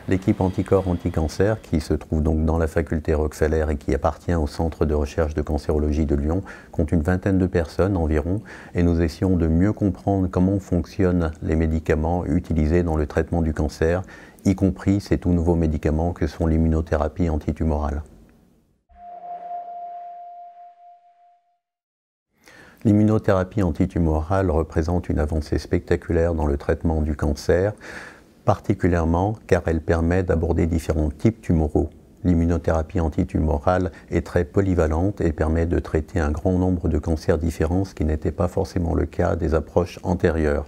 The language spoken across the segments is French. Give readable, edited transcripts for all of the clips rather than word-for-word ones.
L'équipe anticorps anticancer, qui se trouve donc dans la faculté Rockefeller et qui appartient au Centre de recherche de cancérologie de Lyon, compte une vingtaine de personnes environ, et nous essayons de mieux comprendre comment fonctionnent les médicaments utilisés dans le traitement du cancer, y compris ces tout nouveaux médicaments que sont l'immunothérapie antitumorale. L'immunothérapie antitumorale représente une avancée spectaculaire dans le traitement du cancer, particulièrement car elle permet d'aborder différents types tumoraux. L'immunothérapie antitumorale est très polyvalente et permet de traiter un grand nombre de cancers différents, ce qui n'était pas forcément le cas des approches antérieures.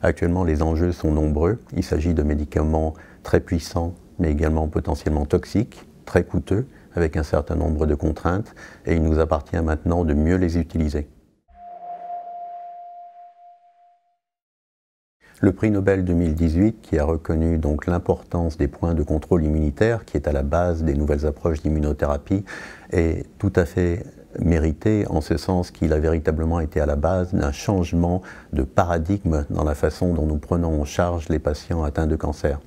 Actuellement, les enjeux sont nombreux. Il s'agit de médicaments très puissants, mais également potentiellement toxiques, très coûteux, avec un certain nombre de contraintes, et il nous appartient maintenant de mieux les utiliser. Le prix Nobel 2018, qui a reconnu donc l'importance des points de contrôle immunitaire, qui est à la base des nouvelles approches d'immunothérapie, est tout à fait mérité en ce sens qu'il a véritablement été à la base d'un changement de paradigme dans la façon dont nous prenons en charge les patients atteints de cancer.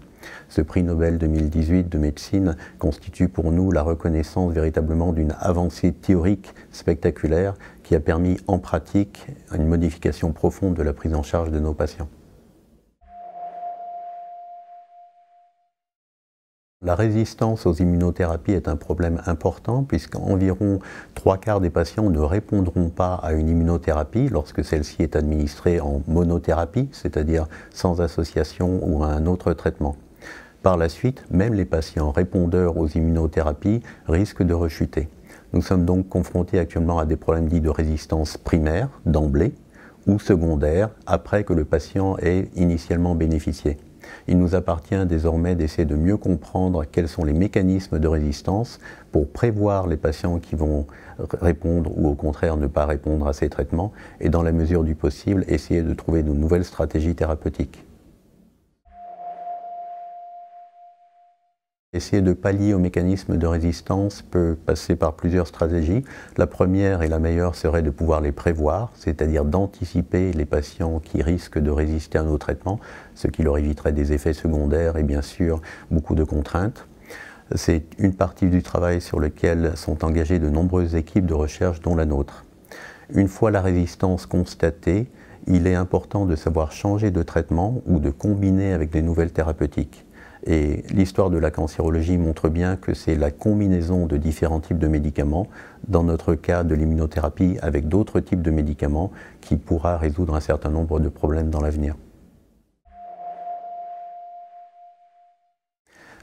Ce prix Nobel 2018 de médecine constitue pour nous la reconnaissance véritablement d'une avancée théorique spectaculaire qui a permis en pratique une modification profonde de la prise en charge de nos patients. La résistance aux immunothérapies est un problème important puisqu'environ 3/4 des patients ne répondront pas à une immunothérapie lorsque celle-ci est administrée en monothérapie, c'est-à-dire sans association ou à un autre traitement. Par la suite, même les patients répondeurs aux immunothérapies risquent de rechuter. Nous sommes donc confrontés actuellement à des problèmes dits de résistance primaire, d'emblée, ou secondaire, après que le patient ait initialement bénéficié. Il nous appartient désormais d'essayer de mieux comprendre quels sont les mécanismes de résistance pour prévoir les patients qui vont répondre ou au contraire ne pas répondre à ces traitements et dans la mesure du possible essayer de trouver de nouvelles stratégies thérapeutiques. Essayer de pallier aux mécanismes de résistance peut passer par plusieurs stratégies. La première et la meilleure serait de pouvoir les prévoir, c'est-à-dire d'anticiper les patients qui risquent de résister à nos traitements, ce qui leur éviterait des effets secondaires et bien sûr beaucoup de contraintes. C'est une partie du travail sur lequel sont engagées de nombreuses équipes de recherche, dont la nôtre. Une fois la résistance constatée, il est important de savoir changer de traitement ou de combiner avec des nouvelles thérapeutiques. Et l'histoire de la cancérologie montre bien que c'est la combinaison de différents types de médicaments, dans notre cas de l'immunothérapie avec d'autres types de médicaments, qui pourra résoudre un certain nombre de problèmes dans l'avenir.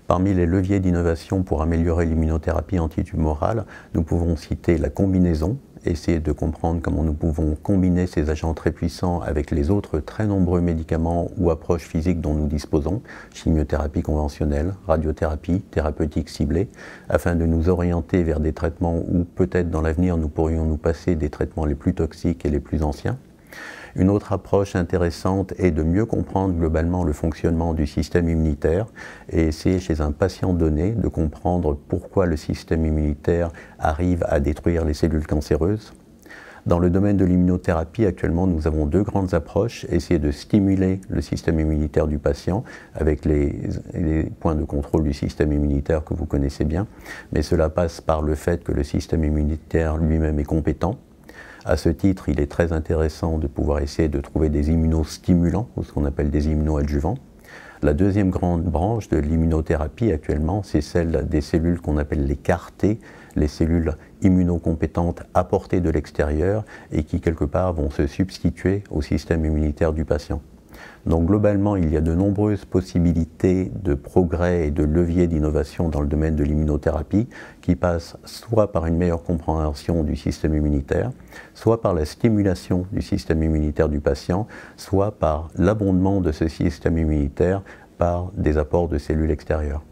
Parmi les leviers d'innovation pour améliorer l'immunothérapie antitumorale, nous pouvons citer la combinaison, essayer de comprendre comment nous pouvons combiner ces agents très puissants avec les autres très nombreux médicaments ou approches physiques dont nous disposons, chimiothérapie conventionnelle, radiothérapie, thérapeutique ciblée, afin de nous orienter vers des traitements où peut-être dans l'avenir nous pourrions nous passer des traitements les plus toxiques et les plus anciens. Une autre approche intéressante est de mieux comprendre globalement le fonctionnement du système immunitaire et essayer chez un patient donné de comprendre pourquoi le système immunitaire arrive à détruire les cellules cancéreuses. Dans le domaine de l'immunothérapie, actuellement, nous avons deux grandes approches. Essayer de stimuler le système immunitaire du patient avec les points de contrôle du système immunitaire que vous connaissez bien, mais cela passe par le fait que le système immunitaire lui-même est compétent. À ce titre, il est très intéressant de pouvoir essayer de trouver des immunostimulants, ou ce qu'on appelle des immunoadjuvants. La deuxième grande branche de l'immunothérapie actuellement, c'est celle des cellules qu'on appelle les CAR-T, les cellules immunocompétentes apportées de l'extérieur et qui quelque part vont se substituer au système immunitaire du patient. Donc globalement, il y a de nombreuses possibilités de progrès et de leviers d'innovation dans le domaine de l'immunothérapie qui passent soit par une meilleure compréhension du système immunitaire, soit par la stimulation du système immunitaire du patient, soit par l'abondement de ce système immunitaire par des apports de cellules extérieures.